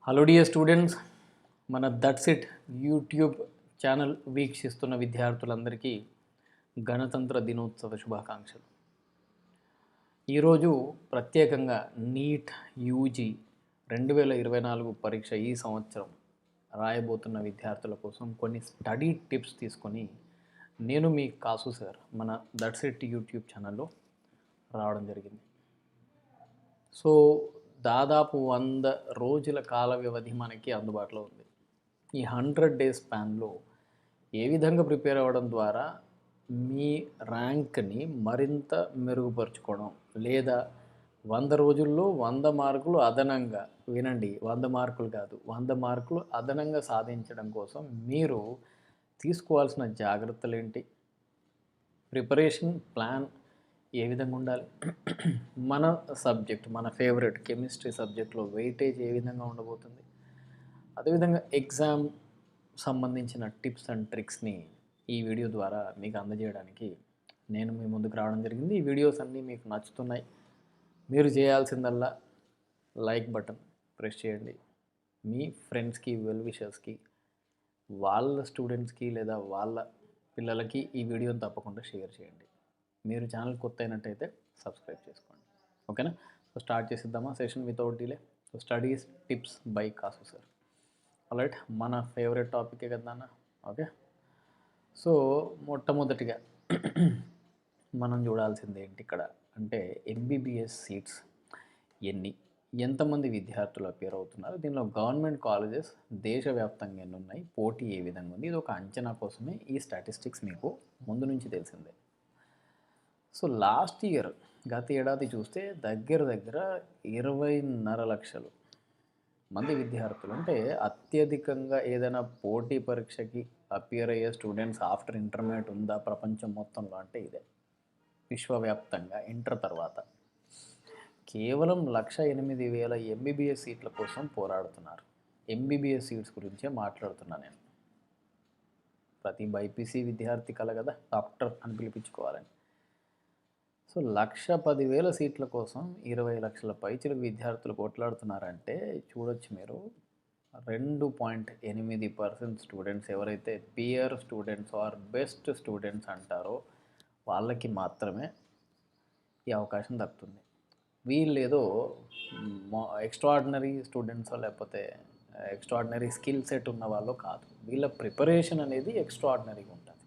Hello dear students, మన that's it YouTube channel వీక్షిస్తున్న విద్యార్థులందరికీ గణతంత్ర దినోత్సవ శుభాకాంక్షలు. ఈరోజు ప్రత్యేకంగా నీట్ యూజీ 2024 పరీక్ష ఈ సంవత్సరం రాయబోతున్న విద్యార్థుల కోసం కొన్ని స్టడీ టిప్స్ తీసుకొని నేను మీ కాసు సార్ మన దట్స్ ఇట్ యూట్యూబ్ ఛానల్లో రావడం జరిగింది. సో దాదాపు 100 రోజుల కాల వ్యవధి మనకి అందుబాటులో ఉంది. ఈ 100 డేస్ స్పాన్లో ఏ విధంగా ప్రిపేర్ అవ్వడం ద్వారా మీ ర్యాంక్ని మరింత మెరుగుపరుచుకోవడం, లేదా 100 రోజుల్లో 100 మార్కులు అదనంగా, వినండి, 100 మార్కులు కాదు, 100 మార్కులు అదనంగా సాధించడం కోసం మీరు తీసుకోవాల్సిన జాగ్రత్తలేంటి, ప్రిపరేషన్ ప్లాన్ ఏ విధంగా ఉండాలి, మన సబ్జెక్ట్, మన ఫేవరెట్ కెమిస్ట్రీ సబ్జెక్ట్లో వెయిటేజ్ ఏ విధంగా ఉండబోతుంది, అదేవిధంగా ఎగ్జామ్ సంబంధించిన టిప్స్ అండ్ ట్రిక్స్ని ఈ వీడియో ద్వారా మీకు అందజేయడానికి నేను మీ ముందుకు రావడం జరిగింది. ఈ వీడియోస్ అన్నీ మీకు నచ్చుతున్నాయి. మీరు చేయాల్సిందల్లా లైక్ బటన్ ప్రెస్ చేయండి. మీ ఫ్రెండ్స్కి, వెల్ విషర్స్కి, వాళ్ళ స్టూడెంట్స్కి లేదా వాళ్ళ పిల్లలకి ఈ వీడియోని తప్పకుండా షేర్ చేయండి. మీరు ఛానల్ కొత్త అయినట్టయితే సబ్స్క్రైబ్ చేసుకోండి. ఓకేనా? సో స్టార్ట్ చేసిద్దామా session without delay. So studies tips by Kasu sir. Alright, మన ఫేవరెట్ టాపికే కదా అన్న. ఓకే, సో మొట్టమొదటిగా మనం చూడాల్సింది ఏంటి ఇక్కడ అంటే ఎంబీబీఎస్ సీట్స్ ఎంతమంది విద్యార్థులు అపేర్ అవుతున్నారు, దీనిలో గవర్నమెంట్ కాలేజెస్ దేశవ్యాప్తంగా ఎన్ని ఉన్నాయి, పోటీ ఏ విధంగా ఉంది, ఇది ఒక అంచనా కోసమే ఈ స్టాటిస్టిక్స్ మీకు ముందు నుంచి తెలిసిందే. సో లాస్ట్ ఇయర్, గత ఏడాది చూస్తే దగ్గర 20.5 లక్షలు మంది విద్యార్థులు, అంటే అత్యధికంగా ఏదైనా పోటీ పరీక్షకి అపియర్ అయ్యే స్టూడెంట్స్ ఆఫ్టర్ ఇంటర్మీడియట్ ఉందా ప్రపంచం మొత్తంలో అంటే ఇదే. విశ్వవ్యాప్తంగా ఇంటర్ తర్వాత కేవలం 1,08,000 ఎంబీబీఎస్ సీట్ల కోసం పోరాడుతున్నారు. ఎంబీబీఎస్ సీట్స్ గురించే మాట్లాడుతున్నా నేను. ప్రతి బైపీసీ విద్యార్థి కల కదా డాక్టర్ అని పిలిపించుకోవాలని. సో 1,10,000 సీట్ల కోసం 20 లక్షల పైచిలకు విద్యార్థులు కొట్లాడుతున్నారంటే చూడొచ్చు మీరు. 2.8% స్టూడెంట్స్ ఎవరైతే peer students are best students అంటారో వాళ్ళకి మాత్రమే ఈ అవకాశం దక్కుతుంది. వీళ్ళు ఏదో ఎక్స్ట్రాడినరీ స్టూడెంట్స్ లేకపోతే ఎక్స్ట్రాడినరీ స్కిల్ సెట్ ఉన్న వాళ్ళు కాదు. వీళ్ళ ప్రిపరేషన్ అనేది ఎక్స్ట్రాడినరీగా ఉంటుంది,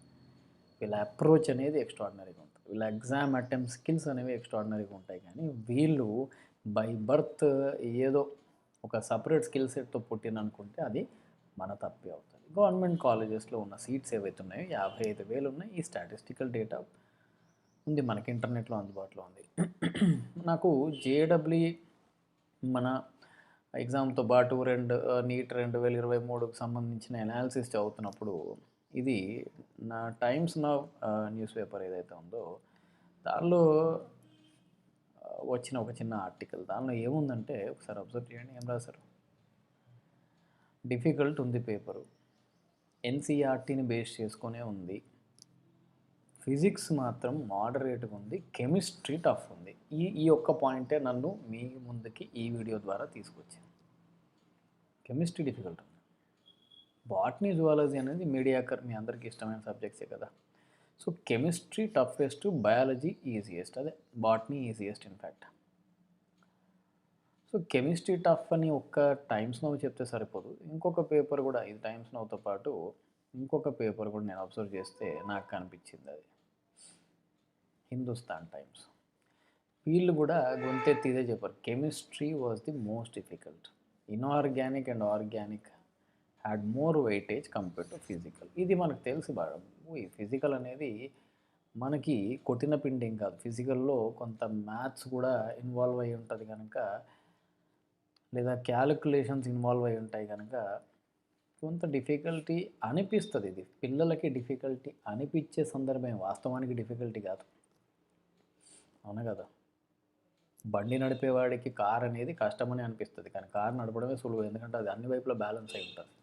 వీళ్ళ అప్రోచ్ అనేది ఎక్స్ట్రాడినరీగా ఉంటుంది, వీళ్ళ ఎగ్జామ్ అటెంప్ట్ స్కిల్స్ అనేవి ఎక్స్ట్రాడినరీగా ఉంటాయి. కానీ వీళ్ళు బై బర్త్ ఏదో ఒక సపరేట్ స్కిల్ సెట్తో పుట్టిననుకుంటే అది మన తప్పే అవుతుంది. గవర్నమెంట్ కాలేజెస్లో ఉన్న సీట్స్ ఏవైతే ఉన్నాయో 55,000 ఉన్నాయి. ఈ స్టాటిస్టికల్ డేటా ఉంది మనకి, ఇంటర్నెట్లో అందుబాటులో ఉంది. నాకు జేడబ్ల్యూఈ మన ఎగ్జామ్తో పాటు నీట్ 2023కు సంబంధించిన అనాలిసిస్ చదువుతున్నప్పుడు ఇది నా టైమ్స్ నౌ న్యూస్ పేపర్ ఏదైతే ఉందో దానిలో వచ్చిన ఒక చిన్న ఆర్టికల్. దానిలో ఏముందంటే ఒకసారి అబ్జర్వ్ చేయండి. ఏం రాశారు? డిఫికల్ట్ ఉంది పేపరు, ఎన్సీఆర్టీని బేస్ చేసుకునే ఉంది, ఫిజిక్స్ మాత్రం మోడరేట్గా ఉంది, కెమిస్ట్రీ టఫ్ ఉంది. ఈ ఒక్క పాయింటే నన్ను మీ ముందుకి ఈ వీడియో ద్వారా తీసుకొచ్చింది. కెమిస్ట్రీ డిఫికల్ట్ ఉంది. బాటనీ, జువాలజీ అనేది మీడియాకర్, మీ అందరికీ ఇష్టమైన సబ్జెక్ట్సే కదా. So chemistry toughest, biology easiest, అదే botany easiest in fact. So chemistry tough అని ఒక్క టైమ్స్ నౌ చెప్తే సరిపోదు. ఇంకొక పేపర్ కూడా, ఇది టైమ్స్ నౌతో పాటు ఇంకొక పేపర్ కూడా నేను అబ్జర్వ్ చేస్తే నాకు కనిపించింది, అది హిందుస్థాన్ టైమ్స్. వీళ్ళు కూడా గొంతెత్తి ఇదే చెప్పారు, chemistry was the most difficult, inorganic and organic had more weightage compared to physical. ఇది మనకు తెలుసు బాగా. ఈ ఫిజికల్ అనేది మనకి కొట్టిన పిండి ఏం కాదు. ఫిజికల్లో కొంత మ్యాథ్స్ కూడా ఇన్వాల్వ్ అయి ఉంటుంది కనుక, లేదా క్యాలిక్యులేషన్స్ ఇన్వాల్వ్ అయి ఉంటాయి కనుక కొంత డిఫికల్టీ అనిపిస్తుంది. ఇది పిల్లలకి డిఫికల్టీ అనిపించే సందర్భం, వాస్తవానికి డిఫికల్టీ కాదు. అవునా కదా? బండి నడిపేవాడికి కార్ అనేది కష్టమని అనిపిస్తుంది, కానీ కార్ నడపడమే సులువు, ఎందుకంటే అది అన్ని వైపులా బ్యాలెన్స్ అయి ఉంటుంది.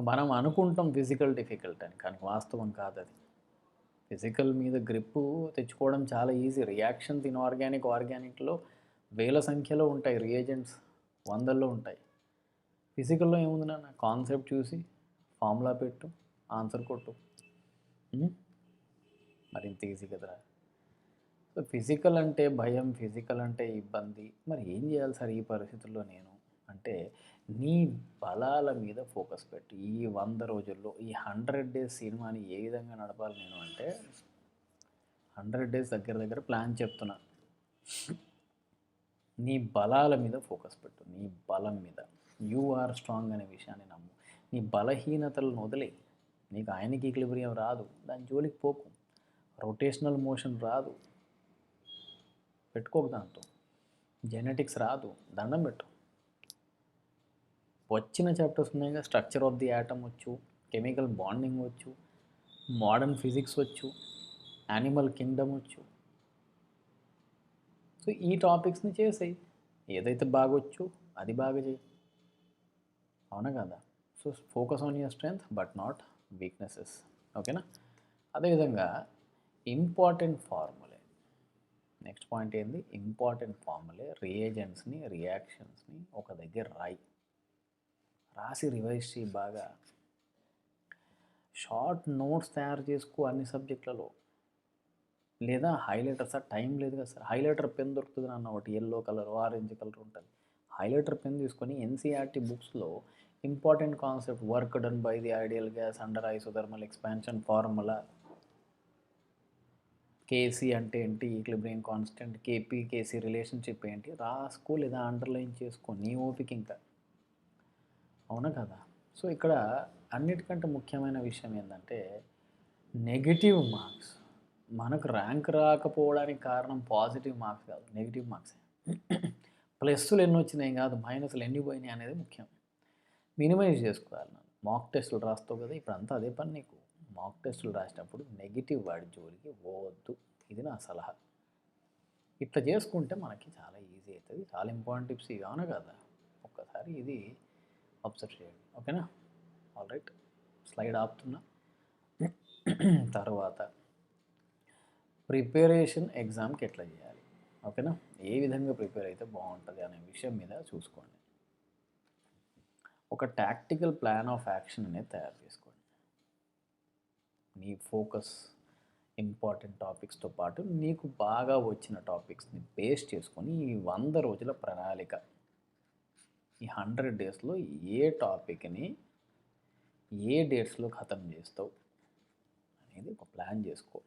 మనం అనుకుంటాం ఫిజికల్ డిఫికల్ట్ అని, కానీ వాస్తవం కాదు అది. ఫిజికల్ మీద గ్రిప్పు తెచ్చుకోవడం చాలా ఈజీ. రియాక్షన్స్ ఇన్ఆర్గానిక్, ఆర్గానిక్లో వేల సంఖ్యలో ఉంటాయి రియేజెంట్స్, వందల్లో ఉంటాయి. ఫిజికల్‌లో ఏముంది నాన్న, కాన్సెప్ట్ చూసి ఫార్ములా పెట్టు, ఆన్సర్ కొట్టు. మరి ఇంత ఈజీ కదరా. సో ఫిజికల్ అంటే భయం, ఫిజికల్ అంటే ఇబ్బంది. మరి ఏం చేయాలి సార్ ఈ పరిస్థితుల్లో నేను అంటే, నీ బలాల మీద ఫోకస్ పెట్టు. ఈ 100 రోజుల్లో ఈ 100 డేస్ సినిమాని ఏ విధంగా నడపాలి నేను అంటే, 100 డేస్ దగ్గర దగ్గర ప్లాన్ చెప్తున్నా. నీ బలాల మీద ఫోకస్ పెట్టు, నీ బలం మీద. యూ ఆర్ స్ట్రాంగ్ అనే విషయాన్ని నమ్ము. నీ బలహీనతలను వదిలేయి. నీకు ఆయనకి ఈక్విలిబ్రియం రాదు, దాని జోలికి పోకు. రొటేషనల్ మోషన్ రాదు, పెట్టుకోకు. దాంతో జెనెటిక్స్ రాదు, దండం పెట్టు. వచ్చిన చాప్టర్స్ ఉన్నాయిగా, స్ట్రక్చర్ ఆఫ్ ది యాటమ్ వచ్చు, కెమికల్ బాండింగ్ వచ్చు, మోడర్న్ ఫిజిక్స్ వచ్చు, యానిమల్ కింగ్డమ్ వచ్చు. సో ఈ టాపిక్స్ని చేసేయి. ఏదైతే బాగొచ్చు అది బాగా చేయి, అవునా కదా. So focus on your strength but not weaknesses. ఓకేనా. అదేవిధంగా ఇంపార్టెంట్ ఫార్ములే. నెక్స్ట్ పాయింట్ ఏంది, ఇంపార్టెంట్ ఫార్ములే. రియేజెంట్స్ని, రియాక్షన్స్ని ఒక దగ్గర రాసి రివైజ్ చేయి బాగా. షార్ట్ నోట్స్ తయారు చేసుకో అన్ని సబ్జెక్టులలో, లేదా హైలైటర్. సార్ టైం లేదు కదా సార్, హైలైటర్ పెన్ దొరుకుతుంది నాన్న, ఒకటి ఎల్లో కలర్, ఆరెంజ్ కలర్ ఉంటుంది. హైలైటర్ పెన్ తీసుకొని ఎన్సీఆర్టీ బుక్స్లో important concept, work done by the ideal gas under isothermal expansion formula, KC అంటే ఏంటి, equilibrium constant, KP KC relationship ఏంటి రాసుకో, లేదా అండర్లైన్ చేసుకో, నీ ఓపిక ఇంకా, అవునా కదా. సో ఇక్కడ అన్నిటికంటే ముఖ్యమైన విషయం ఏంటంటే, నెగిటివ్ మార్క్స్. మనకు ర్యాంక్ రాకపోవడానికి కారణం పాజిటివ్ మార్క్స్ కాదు, నెగిటివ్ మార్క్సే. ప్లస్సులు ఎన్ని వచ్చినాయి కాదు, మైనస్లు ఎన్ని పోయినాయి అనేది ముఖ్యం. మినిమైజ్ చేసుకోవాలి. మాక్ టెస్టులు రాస్తావు కదా, ఇప్పుడు అంతా అదే పని నీకు. మాక్ టెస్టులు రాసినప్పుడు నెగిటివ్ వాడి జోలికి పోవద్దు, ఇది నా సలహా. ఇట్లా చేసుకుంటే మనకి చాలా ఈజీ అవుతుంది. చాలా ఇంపార్టెంట్ టిప్స్ ఇవి, అవునా కదా. ఒక్కసారి ఇది అబ్జర్వ్ చేయండి, ఓకేనా. ఆల్ రైట్, స్లైడ్ ఆపుతున్నా. తర్వాత ప్రిపరేషన్ ఎగ్జామ్కి ఎట్లా చేయాలి, ఓకేనా. ఏ విధంగా ప్రిపేర్ అయితే బాగుంటుంది అనే విషయం మీద చూసుకోండి. ఒక టాక్టికల్ ప్లాన్ ఆఫ్ యాక్షన్ అనేది తయారు చేసుకోండి. నీ ఫోకస్ ఇంపార్టెంట్ టాపిక్స్తో పాటు నీకు బాగా వచ్చిన టాపిక్స్ని బేస్ చేసుకొని ఈ 100 రోజుల ప్రణాళిక, ఈ 100 డేస్లో ఏ టాపిక్ని ఏ డేట్స్లో ఖతం చేస్తావు అనేది ఒక ప్లాన్ చేసుకో.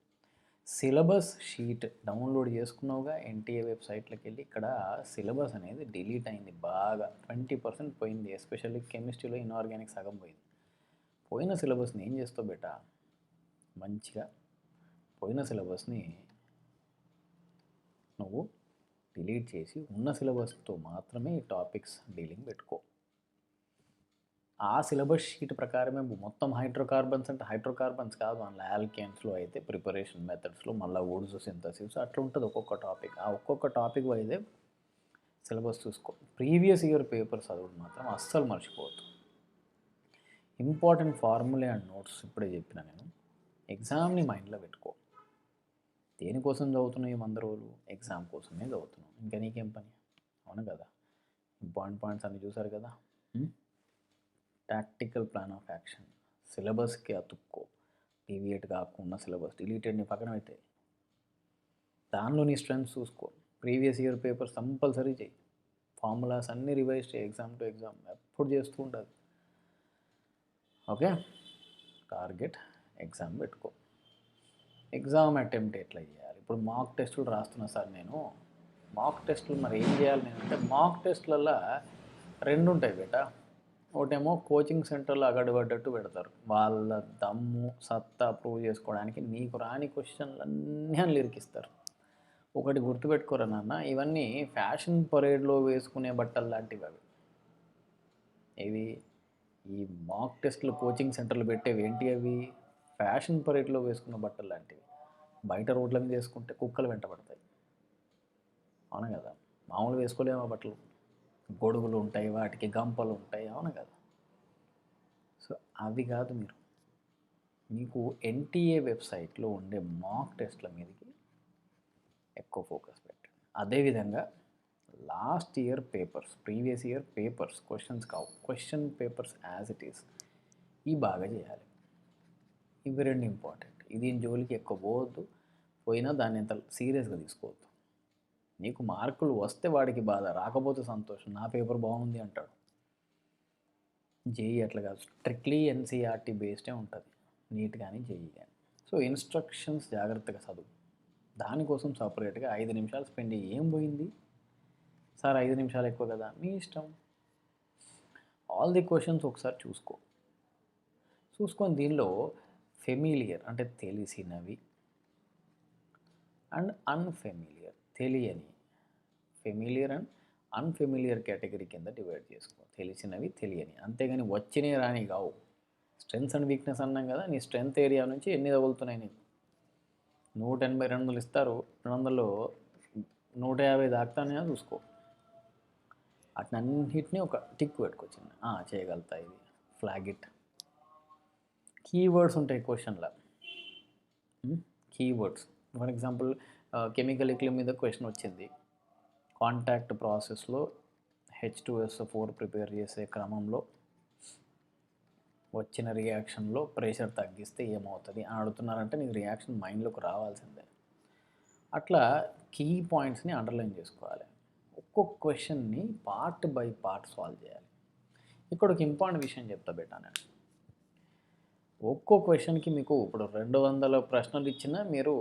సిలబస్ షీట్ డౌన్లోడ్ చేసుకున్నావుగా ఎన్టీఏ వెబ్సైట్లోకి వెళ్ళి. ఇక్కడ సిలబస్ అనేది డిలీట్ అయింది, బాగా 20% పోయింది. ఎస్పెషల్లీ కెమిస్ట్రీలో ఇన్ఆర్గానిక్ సగం పోయింది. పోయిన సిలబస్ని ఏం చేస్తావు బేటా, మంచిగా పోయిన సిలబస్ని నువ్వు డిలీట్ చేసి ఉన్న సిలబస్తో మాత్రమే ఈ టాపిక్స్ డీలింగ్ పెట్టుకో. ఆ సిలబస్ షీట్ ప్రకారమే మొత్తం హైడ్రోకార్బన్స్ అంటే హైడ్రోకార్బన్స్ కాదు, అందులో ఆల్కేన్స్లో అయితే ప్రిపరేషన్ మెథడ్స్లో మళ్ళీ వుడ్స్ సింథసిస్ అట్లా ఉంటుంది ఒక్కొక్క టాపిక్. ఆ ఒక్కొక్క టాపిక్ వైదే సిలబస్ చూసుకో. ప్రీవియస్ ఇయర్ పేపర్స్ చదువుడు మాత్రం అస్సలు మర్చిపోవద్దు. ఇంపార్టెంట్ ఫార్ములే అండ్ నోట్స్ ఇప్పుడే చెప్పిన నేను. ఎగ్జామ్ని మైండ్లో పెట్టుకో. దేనికోసం చదువుతున్నావు ఈ 100 రోజులు, ఎగ్జామ్ కోసమే చదువుతున్నావు, ఇంకా నీకేం పని, అవును కదా. ఇంపార్టెంట్ పాయింట్స్ అన్నీ చూసారు కదా. టాక్టికల్ ప్లాన్ ఆఫ్ యాక్షన్, సిలబస్కి అతుక్కో. డీవియేట్ కాకుండా సిలబస్ డిలీటెడ్ని పక్కన పెట్టే, దానిలో నీ స్ట్రెంగ్స్ చూసుకో. ప్రీవియస్ ఇయర్ పేపర్స్ కంపల్సరీ చేయి. ఫార్ములాస్ అన్నీ రివైజ్ చేయి, ఎగ్జామ్ టు ఎగ్జామ్ ఎప్పుడు చేస్తూ ఉండాలి. ఓకే, టార్గెట్ ఎగ్జామ్ పెట్టుకో. ఎగ్జామ్ అటెంప్ట్ ఎట్లా చేయాలి, ఇప్పుడు మాక్ టెస్టులు రాస్తున్నా సార్ నేను. మాక్ టెస్టులు మరి ఏం చేయాలి నేను అంటే, మాక్ టెస్టులలో 2 ఉంటాయి బేటా. ఒకటేమో కోచింగ్ సెంటర్లో అగడబడ్డట్టు పెడతారు, వాళ్ళ దమ్ము సత్తా ప్రూవ్ చేసుకోవడానికి నీకు రాని క్వశ్చన్లన్నీ అని లిరికిస్తారు. ఒకటి గుర్తుపెట్టుకోరా నాన్న, ఇవన్నీ ఫ్యాషన్ పరేడ్లో వేసుకునే బట్టలు లాంటివి అవి. ఇవి ఈ మాక్ టెస్టులు కోచింగ్ సెంటర్లు పెట్టేవి ఏంటి, అవి ఫ్యాషన్ పరేడ్లో వేసుకున్న బట్టలు లాంటివి. బయట రోడ్ల మీద వేసుకుంటే కుక్కలు వెంట పడతాయి, అవును కదా. మామూలు వేసుకోలేము ఆ బట్టలు, గొడుగులు ఉంటాయి, వాటికి గంపలు ఉంటాయి, అవును కదా. సో అవి కాదు, మీకు ఎన్టీఏ వెబ్సైట్లో ఉండే మాక్ టెస్ట్ల మీదకి ఎక్కువ ఫోకస్ పెట్టండి. అదేవిధంగా last year papers, previous year papers, questions కావు, question papers as it is ఇవి బాగా చేయాలి. ఇవి రెండు ఇంపార్టెంట్. దీని జోలికి ఎక్కువ పోవద్దు, పోయినా దాన్ని ఎంత సీరియస్గా తీసుకోవద్దు. నీకు మార్కులు వస్తే వాడికి బాధ, రాకపోతే సంతోషం. నా పేపర్ బాగుంది అంటాడు. జేఈ అట్లా కాదు, స్ట్రిక్ట్లీ ఎన్సీఆర్టీ బేస్డే ఉంటుంది, నీట్ కానీ జేఈ కానీ. సో ఇన్స్ట్రక్షన్స్ జాగ్రత్తగా చదువు. దానికోసం సపరేట్గా 5 నిమిషాలు స్పెండ్ చేయి. ఏం పోయింది సార్ 5 నిమిషాలు ఎక్కువ కదా, మీ ఇష్టం. ఆల్ ది క్వశ్చన్స్ ఒకసారి చూసుకొని దీనిలో ఫెమిలియర్ అంటే తెలిసినవి అండ్ అన్ఫెమిలియర్ తెలియని, ఫెమిలియర్ అండ్ అన్ఫెమిలియర్ కేటగిరీ కింద డివైడ్ చేసుకో. తెలిసినవి తెలియని, అంతేగాని వచ్చినవి రాని కావు. స్ట్రెంగ్స్ అండ్ వీక్నెస్ అన్నాం కదా, నీ స్ట్రెంగ్త్ ఏరియా నుంచి ఎన్ని తగులుతున్నాయి నీకు. 180 200 ఇస్తారు, 200లో 150 దాటుతానే చూసుకో. అట్లన్నిటినీ ఒక టిక్ పెట్టుకొచ్చింది, చేయగలుగుతా ఇది, ఫ్లాగ్ ఇట్. కీవర్డ్స్ ఉంటాయి క్వశ్చన్లో. Keywords for example chemical equilibrium మీద క్వశ్చన్ వచ్చింది. కాంటాక్ట్ ప్రాసెస్లో H2SO4 ప్రిపేర్ చేసే క్రమంలో వచ్చిన రియాక్షన్లో ప్రెషర్ తగ్గిస్తే ఏమవుతుంది అని అడుగుతున్నారంటే నీకు రియాక్షన్ మైండ్లోకి రావాల్సిందే. అట్లా కీ పాయింట్స్ని అండర్లైన్ చేసుకోవాలి. ఒక్కొక్క క్వశ్చన్ని పార్ట్ బై పార్ట్ సాల్వ్ చేయాలి. ఇక్కడ ఒక ఇంపార్టెంట్ విషయం చెప్తా బేటా నేను. ఒక్కో క్వశ్చన్కి మీకు ఇప్పుడు 200 ప్రశ్నలు ఇచ్చినా మీరు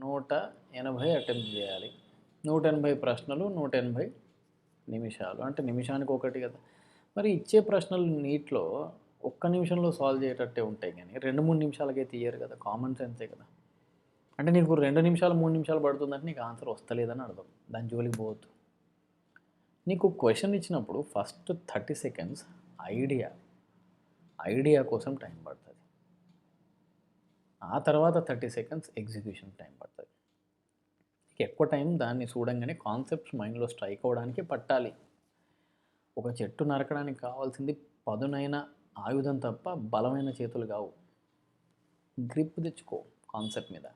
180 అటెంప్ట్ చేయాలి. 180 ప్రశ్నలు 180 నిమిషాలు, అంటే నిమిషానికి ఒకటి కదా. మరి ఇచ్చే ప్రశ్నలు నీట్లో ఒక్క నిమిషంలో సాల్వ్ చేసేటట్టే ఉంటాయి, కానీ 2-3 నిమిషాలకే తీయరు కదా. కామన్ సెన్సే కదా. అంటే నీకు 2 నిమిషాలు 3 నిమిషాలు పడుతుందంటే నీకు ఆన్సర్ వస్తలేదని అర్థం. దాని జోలికి పోవద్దు. నీకు క్వశ్చన్ ఇచ్చినప్పుడు ఫస్ట్ 30 సెకండ్స్ ఐడియా కోసం టైం పడుతుంది. ఆ తర్వాత 30 సెకండ్స్ ఎగ్జిక్యూషన్ టైం పడుతుంది. నీకు ఎక్కువ టైం దాన్ని చూడంగానే కాన్సెప్ట్స్ మైండ్లో స్ట్రైక్ అవ్వడానికి పట్టాలి. ఒక చెట్టు నరకడానికి కావాల్సింది పదునైన ఆయుధం తప్ప బలమైన చేతులు కావు. గ్రిప్ తెచ్చుకో, కాన్సెప్ట్ మీద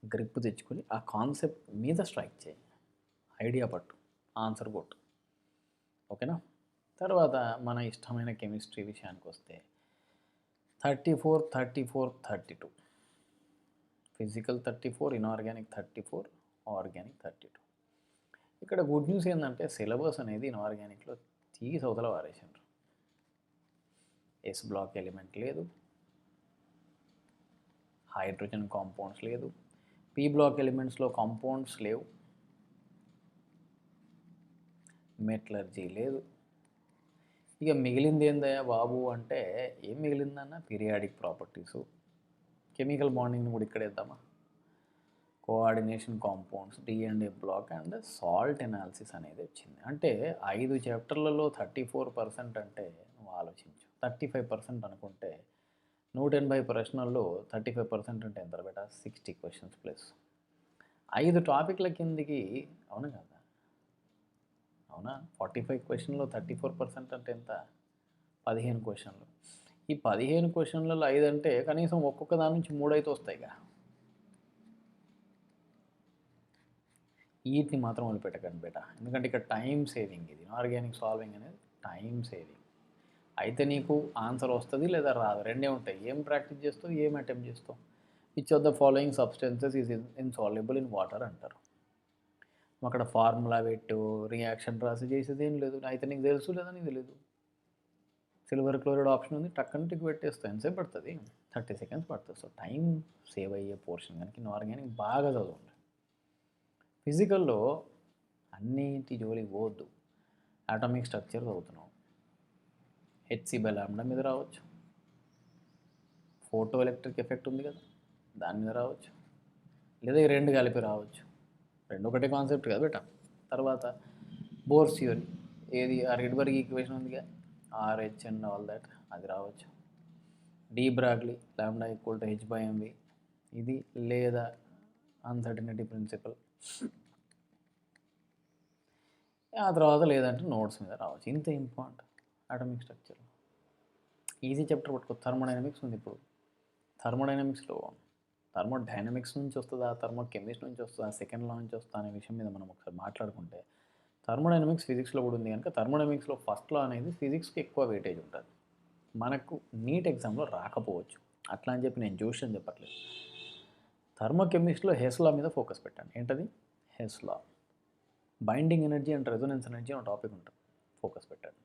గ్రిప్ తెచ్చుకొని ఆ కాన్సెప్ట్ మీద స్ట్రైక్ చేయి, ఐడియా పట్టు, ఆన్సర్ కొట్టు. ఓకేనా. తర్వాత మన ఇష్టమైన కెమిస్ట్రీ విషయానికి వస్తే 34, 34, 32, ఫిజికల్ 34, ఇన్ఆర్గానిక్ 34, ఆర్గానిక్ 32. ఇక్కడ గుడ్ న్యూస్ ఏంటంటే సిలబస్ అనేది ఇన్ఆర్గానిక్లో తీసి అవతల వారేసారు. ఎస్ బ్లాక్ ఎలిమెంట్ లేదు, హైడ్రోజన్ కాంపౌండ్స్ లేదు, పీ బ్లాక్ ఎలిమెంట్స్లో కాంపౌండ్స్ లేవు, మెటలర్జీ లేదు. ఇక మిగిలింది ఏందయ్యా బాబు అంటే ఏం మిగిలిందన్న పీరియాడిక్ ప్రాపర్టీసు, కెమికల్ బాండింగ్ని కూడా ఇక్కడ వేద్దామా, coordination compounds, D&A block and salt analysis అనేది వచ్చింది. అంటే 5 చాప్టర్లలో 34% అంటే నువ్వు ఆలోచించు. 35% అనుకుంటే 180 ప్రశ్నల్లో 35% అంటే ఎంత బేటా, 60 క్వశ్చన్స్ ప్లస్ 5 టాపిక్ల కిందికి. అవునా కదా, అవునా. 45 క్వశ్చన్లో 34% అంటే ఎంత, 15 క్వశ్చన్లు. ఈ 15 క్వశ్చన్లలో 5 అంటే కనీసం ఒక్కొక్క దాని నుంచి 3 అయితే వస్తాయిగా. వీటిని మాత్రం వదిలిపెట్టకండి బేటా, ఎందుకంటే ఇక్కడ టైం సేవింగ్. ఇది ఆర్గానిక్ సాల్వింగ్ అనేది టైం సేవింగ్. అయితే నీకు ఆన్సర్ వస్తుంది లేదా రాదు, రెండే ఉంటాయి. ఏం ప్రాక్టీస్ చేస్తావు, ఏం అటెంప్ట్ చేస్తావు. Which of the following substances is insoluble in water అంటారు. అక్కడ ఫార్ములా పెట్టు, రియాక్షన్ రాసి చేసేది ఏం లేదు. అయితే నీకు తెలుసు లేదా నీకు తెలియదు. సిల్వర్ క్లోరైడ్ ఆప్షన్ ఉంది, టక్కని టిక్ పెట్టేస్తావు. ఎంతసేపు పడుతుంది, 30 సెకండ్స్ పడుతుంది. సో టైం సేవ్ అయ్యే పోర్షన్ కనుక ఇన్ఆర్గానిక్ బాగా చదవండి. ఫిజికల్లో అన్నింటి జోలికి పోవద్దు. అటామిక్ స్ట్రక్చర్ చదువుతున్నావు, Hc/λ మీద రావచ్చు, ఫోటో ఎలక్ట్రిక్ ఎఫెక్ట్ ఉంది కదా దాని మీద రావచ్చు, లేదా ఈ రెండు కలిపి రావచ్చు. రెండు ఒకటే కాన్సెప్ట్ కదా బేటా. తర్వాత బోర్స్ థియరీ, ఏది ఆ రిడ్బర్గ్ ఈక్వేషన్ ఉందిగా, RH అండ్ ఆల్ దట్, అది రావచ్చు. డి బ్రాగ్లీ λ = h/mv ఇది, లేదా అన్సర్టనిటీ ప్రిన్సిపల్. ఆ తర్వాత లేదంటే నోట్స్ మీద రావచ్చు. ఇంత important atomic structure. Easy chapter పట్టుకో. థర్మోడైనమిక్స్ ఉంది ఇప్పుడు. థర్మోడైనమిక్స్లో థర్మోడైనమిక్స్ నుంచి వస్తుందా, థర్మోకెమిస్ట్రీ నుంచి వస్తుందా, సెకండ్ లా నుంచి వస్తుందా అనే విషయం మీద మనం ఒకసారి మాట్లాడుకుంటే థర్మోడైనమిక్స్ ఫిజిక్స్లో కూడా ఉంది కనుక థర్మోడైనమిక్స్లో ఫస్ట్ లా అనేది ఫిజిక్స్కి ఎక్కువ వెయిటేజ్ ఉంటుంది. మనకు నీట్ ఎగ్జామ్లో రాకపోవచ్చు, అట్లా అని చెప్పి నేను జోష్ చెప్పట్లేదు. థర్మోకెమిస్ట్రీలో హెస్ లా మీద ఫోకస్ పెట్టండి. ఏంటది? Hess law. Binding energy and resonance energy అనే టాపిక్ ఉంటుంది, ఫోకస్ పెట్టండి.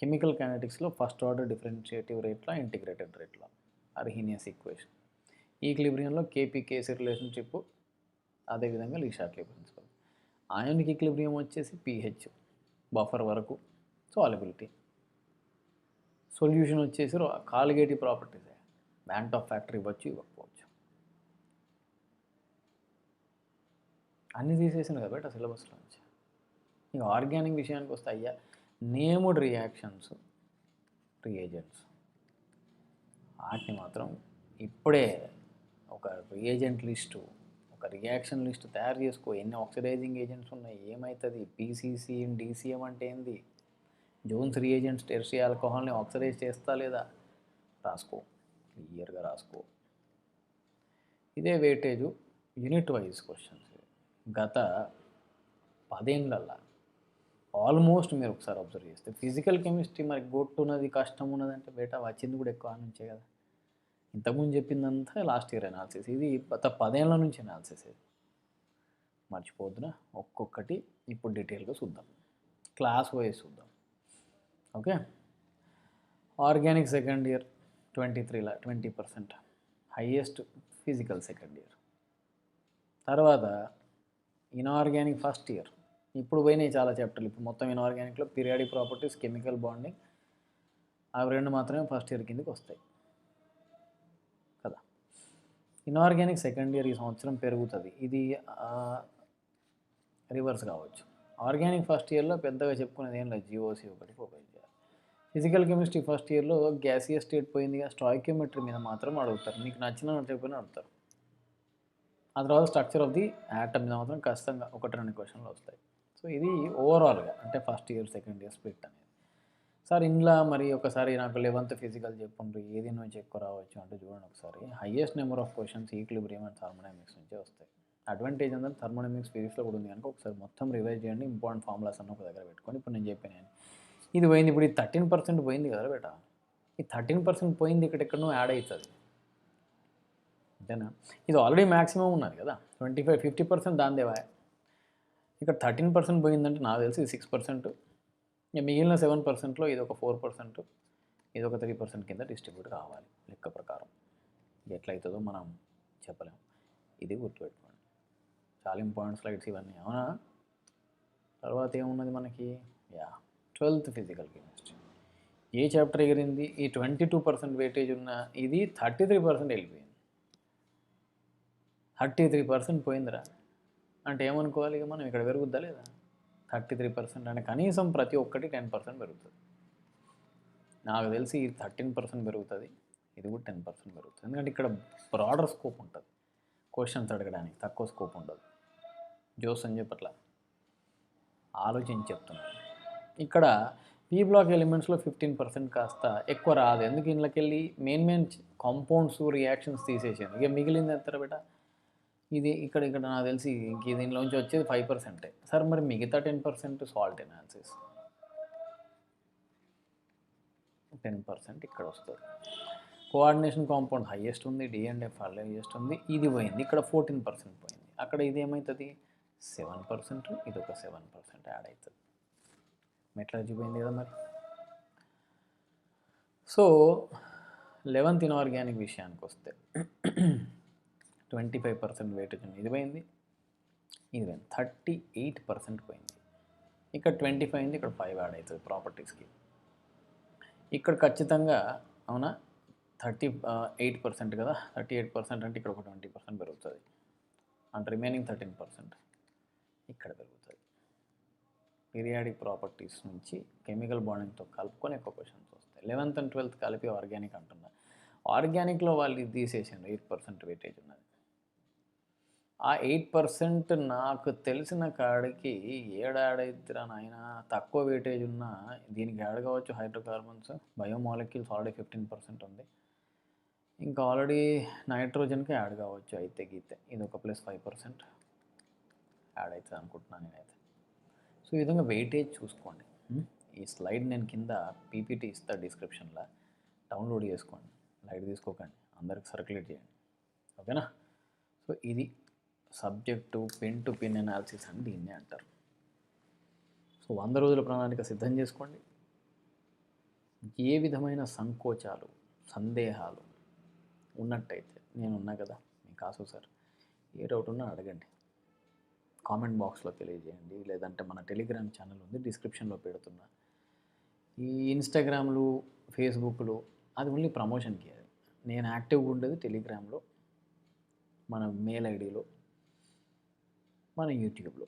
కెమికల్ కైనెటిక్స్లో first order differential rate law, integrated rate law, Arrhenius equation. ఈక్లిబ్రియంలో కేపీ-కేసీ రిలేషన్షిప్, అదేవిధంగా Le Chatelier principle. Ionic equilibrium వచ్చేసి pH బఫర్ వరకు సాల్యుబిలిటీ. సొల్యూషన్ వచ్చేసి colligative properties, van't Hoff factor ఇవ్వచ్చు, ఇవ్వకపోవచ్చు. అన్నీ తీసేసిన కాబట్టి ఆ సిలబస్లో నుంచి. ఇక ఆర్గానిక్ విషయానికి వస్తే అయ్యా నేమ్డ్ రియాక్షన్స్, రియేజెంట్స్, వాటిని మాత్రం ఇప్పుడే ఒక రియేజెంట్ లిస్టు, ఒక రియాక్షన్ లిస్ట్ తయారు చేసుకో. ఎన్ని ఆక్సిడైజింగ్ ఏజెంట్స్ ఉన్నాయి, ఏమవుతుంది, పీసీసీ డీసీఎం అంటే ఏంది, జోన్స్ రియేజెంట్స్ టెర్షియరీ ఆల్కహాల్ని ఆక్సిడైజ్ చేస్తా లేదా, రాసుకో, క్లియర్గా రాసుకో. ఇదే వెయిటేజు యూనిట్ వైజ్ క్వశ్చన్స్. గత 10 ఏళ్ళల్లో ఆల్మోస్ట్ మీరు ఒకసారి అబ్జర్వ్ చేస్తే ఫిజికల్ కెమిస్ట్రీ మరి గొట్టున్నది, కష్టం ఉన్నదంటే బేటా వచ్చింది కూడా ఎక్కువ నుంచే కదా. ఇంతకుముందు చెప్పిందంతా లాస్ట్ ఇయర్ అనాలిసిస్, ఇది గత 10 ఏళ్ళ నుంచి అనాలిసిస్. ఇది మర్చిపోద్దున, ఒక్కొక్కటి ఇప్పుడు డీటెయిల్గా చూద్దాం, క్లాస్ వైజ్ చూద్దాం. ఓకే. ఆర్గానిక్ సెకండ్ ఇయర్ 23లా 20%, హైయెస్ట్ ఫిజికల్ సెకండ్ ఇయర్. తర్వాత ఇన్ఆర్గానిక్ ఫస్ట్ ఇయర్, ఇప్పుడు పోయినాయి చాలా చాప్టర్లు. ఇప్పుడు మొత్తం ఇన్ఆర్గానిక్లో పీరియాడిక్ ప్రాపర్టీస్, కెమికల్ బాండింగ్, అవి రెండు మాత్రమే ఫస్ట్ ఇయర్ కిందకి వస్తాయి కదా. ఇన్ఆర్గానిక్ సెకండ్ ఇయర్ ఈ సంవత్సరం పెరుగుతుంది, ఇది రివర్స్ కావచ్చు. ఆర్గానిక్ ఫస్ట్ ఇయర్లో పెద్దగా చెప్పుకునేది ఏం లేదు, జిఓసి ఒకటి ఫోకస్ చేయాలి. ఫిజికల్ కెమిస్ట్రీ ఫస్ట్ ఇయర్లో గ్యాసియస్ స్టేట్ పోయిందిగా, స్టాయికియోమెట్రీ మీద మాత్రం అడుగుతారు, నీకు నచ్చిన చెప్పిన అడుగుతారు. ఆ తర్వాత స్ట్రక్చర్ ఆఫ్ ది యాటమ్ మీద మాత్రం ఖచ్చితంగా 1-2 క్వశ్చన్లు వస్తాయి. సో ఇది ఓవరాల్గా అంటే first year second year split అనేది. సార్ ఇంట్లో మరి ఒకసారి నాకు 11th ఫిజికల్ చెప్పండి, ఏది నుంచి ఎక్కువ రావచ్చు అంటే చూడండి ఒకసారి, highest number of questions equilibrium and thermodynamics నుంచే వస్తాయి. అడ్వాంటేజ్ అంటే థర్మోడైనమిక్స్ ఫిజిక్స్లో కూడా ఉంది కనుక ఒకసారి మొత్తం రివైజ్ చేయండి, ఇంపార్టెంట్ ఫార్ములాస్ అన్న ఒక దగ్గర పెట్టుకొని. ఇప్పుడు నేను చెప్పాను ఇది పోయింది, ఇప్పుడు ఈ 13% పోయింది కదా బేటా, ఈ 13% పోయింది ఇక్కడెక్కడనో యాడ్ అవుతుంది అంతేనా. ఇది ఆల్రెడీ మ్యాక్సిమం ఉన్నది కదా, 25-50% దాందేవా. ఇక్కడ 13% పోయిందంటే నాకు తెలిసి 6%, ఇక మిగిలిన 7%లో ఇది ఒక 4%, ఇది ఒక 3% కింద డిస్ట్రిబ్యూట్ కావాలి లెక్క ప్రకారం. ఎట్లయితుందో మనం చెప్పలేము, ఇది గుర్తుపెట్టుకోండి. చాలా ఇంపార్టెంట్ స్లైడ్స్ ఇవన్నీ, అవునా. తర్వాత ఏమున్నది మనకి, 12th ఫిజికల్ కెమిస్ట్రీ. ఏ చాప్టర్ ఎగిరింది, ఈ 22% వెయిటేజ్ ఉన్న ఇది 33% వెళ్ళిపోయింది. 33% పోయిందిరా అంటే ఏమనుకోవాలి, ఇక మనం ఇక్కడ పెరుగుద్దా లేదా. 33% అంటే కనీసం ప్రతి ఒక్కటి 10% పెరుగుతుంది. నాకు తెలిసి 13% పెరుగుతుంది, ఇది కూడా 10% పెరుగుతుంది. ఎందుకంటే ఇక్కడ బ్రాడర్ స్కోప్ ఉంటుంది, క్వశ్చన్స్ అడగడానికి తక్కువ స్కోప్ ఉండదు. జోస్ అని చెప్పట్లా, ఆలోచించి చెప్తున్నాను. ఇక్కడ పీ బ్లాక్ ఎలిమెంట్స్లో 15% కాస్త ఎక్కువ రాదు, ఎందుకు ఇంట్లోకెళ్ళి మెయిన్ కాంపౌండ్స్ రియాక్షన్స్ తీసేసాను, ఇక మిగిలింది ఎంత బేట. ఇది ఇక్కడ నాకు తెలిసి ఇంక దీనిలోంచి వచ్చేది 5%. సార్ మరి మిగతా 10% సాల్ట్ ఎనాలిసిస్, 10% ఇక్కడ వస్తుంది. కోఆర్డినేషన్ కాంపౌండ్ హైయెస్ట్ ఉంది, D&F హైయెస్ట్ ఉంది, ఇది పోయింది. ఇక్కడ 14% పోయింది, అక్కడ ఇది ఏమవుతుంది 7%, ఇది ఒక 7% యాడ్ అవుతుంది. మెటలర్జీ పోయింది కదా మరి. సో 11th ఇన్ఆర్గానిక్ విషయానికి వస్తే 25% వెయిటేజ్ ఉంది, ఇది పోయింది, ఇది పోయింది. 38% పోయింది, ఇక్కడ 25 అయింది, ఇక్కడ 5 యాడ్ అవుతుంది ప్రాపర్టీస్కి. ఇక్కడ ఖచ్చితంగా అవునా 38% కదా, 38% అంటే ఇక్కడ ఒక 20% పెరుగుతుంది, అంటే రిమైనింగ్ 13% ఇక్కడ పెరుగుతుంది. పీరియాడిక్ ప్రాపర్టీస్ నుంచి కెమికల్ బాండింగ్తో కలుపుకొని ఎక్కువ క్వశ్చన్స్ వస్తాయి. 11th and 12th కలిపి ఆర్గానిక్ అంటున్నారు. ఆర్గానిక్లో వాళ్ళు ఇది తీసేసారు, 8% వెయిటేజ్ ఉన్నది. ఆ 8% నాకు తెలిసిన కాడికి ఏడాడైతురా నాయన, తక్కువ వెయిటేజ్ ఉన్న దీనికి యాడ్ కావచ్చు హైడ్రోకార్బన్స్, బయోమాలిక్యూల్స్ ఆల్రెడీ 15% ఉంది, ఇంకా ఆల్రెడీ నైట్రోజన్కి యాడ్ కావచ్చు అయితే గీతే, ఇది ఒక +5% యాడ్ అవుతుంది అనుకుంటున్నాను నేనైతే. సో ఈ విధంగా వెయిటేజ్ చూసుకోండి. ఈ స్లైడ్ నేను కింద పీపీటీ ఇస్తా డిస్క్రిప్షన్లో, డౌన్లోడ్ చేసుకోండి. లైట్ తీసుకోకండి, అందరికి సర్క్యులేట్ చేయండి. ఓకేనా? సో ఇది subject pin to pin analysis అని దీన్నే అంటారు. సో 100 రోజుల ప్రణాళిక సిద్ధం చేసుకోండి. ఏ విధమైన సంకోచాలు, సందేహాలు ఉన్నట్టయితే నేనున్నా కదా మీ కాసు సార్, ఏ డౌట్ ఉన్నా అడగండి, కామెంట్ బాక్స్లో తెలియజేయండి. లేదంటే మన టెలిగ్రామ్ ఛానల్ ఉంది, డిస్క్రిప్షన్లో పెడుతున్నా. ఈ ఇన్స్టాగ్రామ్లు, ఫేస్బుక్లు అది ఓన్లీ ప్రమోషన్కి. అది నేను యాక్టివ్గా ఉండేది టెలిగ్రామ్లో, మన మెయిల్ ఐడిలో, మన యూట్యూబ్లో.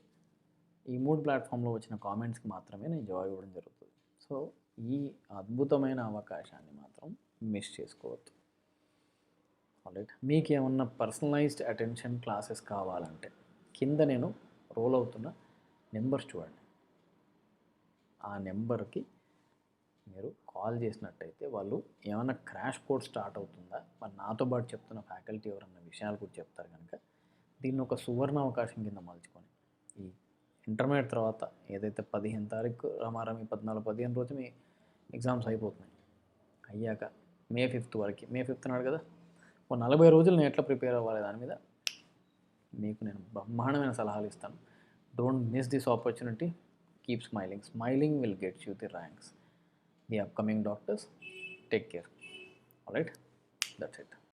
ఈ 3 ప్లాట్ఫామ్లో వచ్చిన కామెంట్స్కి మాత్రమే నేను జవాబు ఇవ్వడం జరుగుతుంది. సో ఈ అద్భుతమైన అవకాశాన్ని మాత్రం మిస్ చేసుకోవద్దు. ఆల్రైట్, మీకు ఏమన్నా పర్సనలైజ్డ్ అటెన్షన్ క్లాసెస్ కావాలంటే కింద నేను రోల్ అవుతున్న నెంబర్స్ చూడండి. ఆ నెంబర్కి మీరు కాల్ చేసినట్టయితే వాళ్ళు ఏమైనా క్రాష్ కోర్స్ స్టార్ట్ అవుతుందా, మరి నాతో పాటు చెప్తున్న ఫ్యాకల్టీ ఎవరన్న విషయాలు కూడా చెప్తారు కనుక దీన్ని ఒక సువర్ణ అవకాశం కింద మలుచుకొని ఈ ఇంటర్మీడియట్ తర్వాత ఏదైతే 15 తారీఖు రమారమి 14, 15 రోజు మీ ఎగ్జామ్స్ అయిపోతున్నాయి. అయ్యాక మే 5th వరకు, మే 5th నాడు కదా, ఓ 40 రోజులు నేను ఎట్లా ప్రిపేర్ అవ్వాలి దాని మీద మీకు నేను బ్రహ్మాండమైన సలహాలు ఇస్తాను. Don't miss this opportunity. Keep smiling. Smiling will gets you the ranks. The upcoming doctors, take care. All right, that's it.